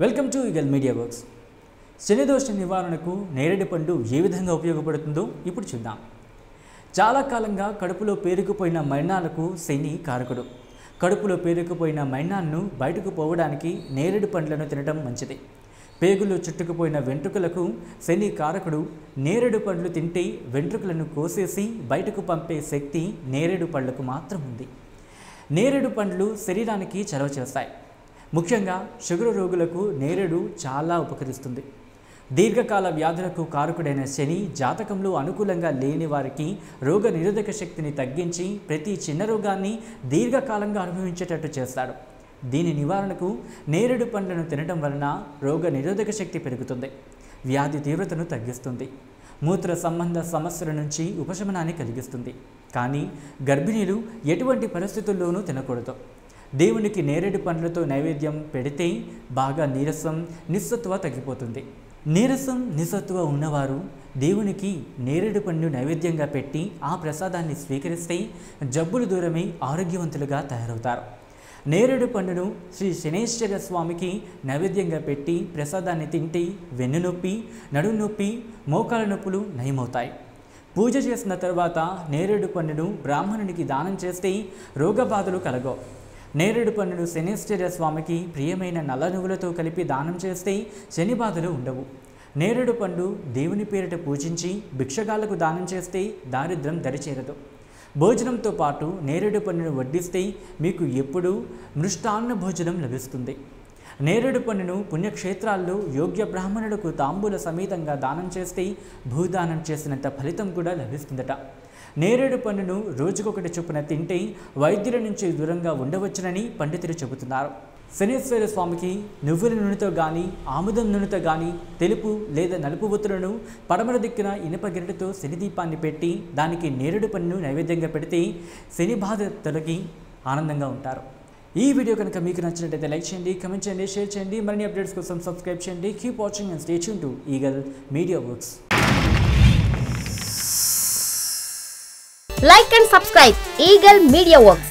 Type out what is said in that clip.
Welcome to eagle media works. శనిదోష నివారణకు నేరేడు పండు ఏ విధంగా ఉపయోగపడుతుందో ఇప్పుడు చూద్దాం. చాలా కాలంగా కడుపులో పేరుకుపోయిన మైనాలకు శని కారకుడు. కడుపులో పేరుకుపోయిన మైనాన్ను బయటకు పోవడానికి నేరేడు పండ్లను తినడం మంచిది. పేగులు చుట్టుకుపోయిన వెంట్రుకలకు శని కారకుడు. నేరేడు పండ్లు తింటే వెంట్రుకలను కోసేసి బయటకు పంపే శక్తి నేరేడు పళ్లకు మాత్రం ఉంది. నేరేడు పండ్లు శరీరానికి చలవ చేస్తాయి. ముఖ్యంగా షుగర్ రోగులకు నేరేడు చాలా ఉపకరిస్తుంది. దీర్ఘకాల వ్యాధులకు కారకుడైన శని జాతకంలో అనుకూలంగా లేని వారికి రోగ నిరోధక శక్తిని తగ్గించి ప్రతి చిన్న రోగాన్ని దీర్ఘకాలంగా అనుభవించేటట్టు చేస్తాడు. దీని నివారణకు నేరేడు పండ్లను తినడం వలన రోగ నిరోధక శక్తి పెరుగుతుంది, వ్యాధి తీవ్రతను తగ్గిస్తుంది, మూత్ర సంబంధ సమస్యల నుంచి ఉపశమనాన్ని కలిగిస్తుంది. కానీ గర్భిణీలు ఎటువంటి పరిస్థితుల్లోనూ తినకూడదు. దేవునికి నేరేడు పండ్లతో నైవేద్యం పెడితే బాగా నీరసం, నిస్సత్వ తగ్గిపోతుంది. నీరసం, నిస్సత్వ ఉన్నవారు దేవునికి నేరేడు పండు నైవేద్యంగా పెట్టి ఆ ప్రసాదాన్ని స్వీకరిస్తే జబ్బులు దూరమై ఆరోగ్యవంతులుగా తయారవుతారు. నేరేడు పండును శ్రీ శనేశ్వర స్వామికి నైవేద్యంగా పెట్టి ప్రసాదాన్ని తింటే వెన్నునొప్పి, నడుము నొప్పి, మోకాల నొప్పులు నయమవుతాయి. పూజ చేసిన తర్వాత నేరేడు పండును బ్రాహ్మణునికి దానం చేస్తే రోగబాధలు కలగవు. నేరేడు పండును శనేశ్వర స్వామికి ప్రియమైన నల్ల నువ్వులతో కలిపి దానం చేస్తే శని బాధలు ఉండవు. నేరేడు పండు దేవుని పేరిట పూజించి భిక్షగాళ్లకు దానం చేస్తే దారిద్ర్యం దరిచేరదు. భోజనంతో పాటు నేరేడు పండును వడ్డిస్తే మీకు ఎప్పుడూ మృష్టాన్న భోజనం లభిస్తుంది. నేరేడు పండును పుణ్యక్షేత్రాల్లో యోగ్య బ్రాహ్మణులకు తాంబూల సమేతంగా దానం చేస్తే భూదానం చేసినంత ఫలితం కూడా లభిస్తుందట. నేరేడు పండును రోజుకొకటి చొప్పున తింటే వైద్యుల నుంచి దూరంగా ఉండవచ్చునని పండితులు చెబుతున్నారు. శనేశ్వర స్వామికి నువ్వుల నూనెతో కానీ, ఆముదం నూనెతో కానీ తెలుపు లేదా నలుపు ఒత్తులను పడమర దిక్కున ఇనుప గిరిటతో శని దీపాన్ని పెట్టి దానికి నేరేడు పండును నైవేద్యంగా పెడితే శని బాధ తొలగి ఆనందంగా ఉంటారు. ఈ వీడియో కనుక మీకు నచ్చినట్లయితే లైక్ చేయండి, కమెంట్ చేయండి, షేర్ చేయండి. మరిన్ని అప్డేట్స్ కోసం సబ్స్క్రైబ్ చేయండి. Keep watching and stay tune to eagle media works. Like and subscribe Eagle Media Works.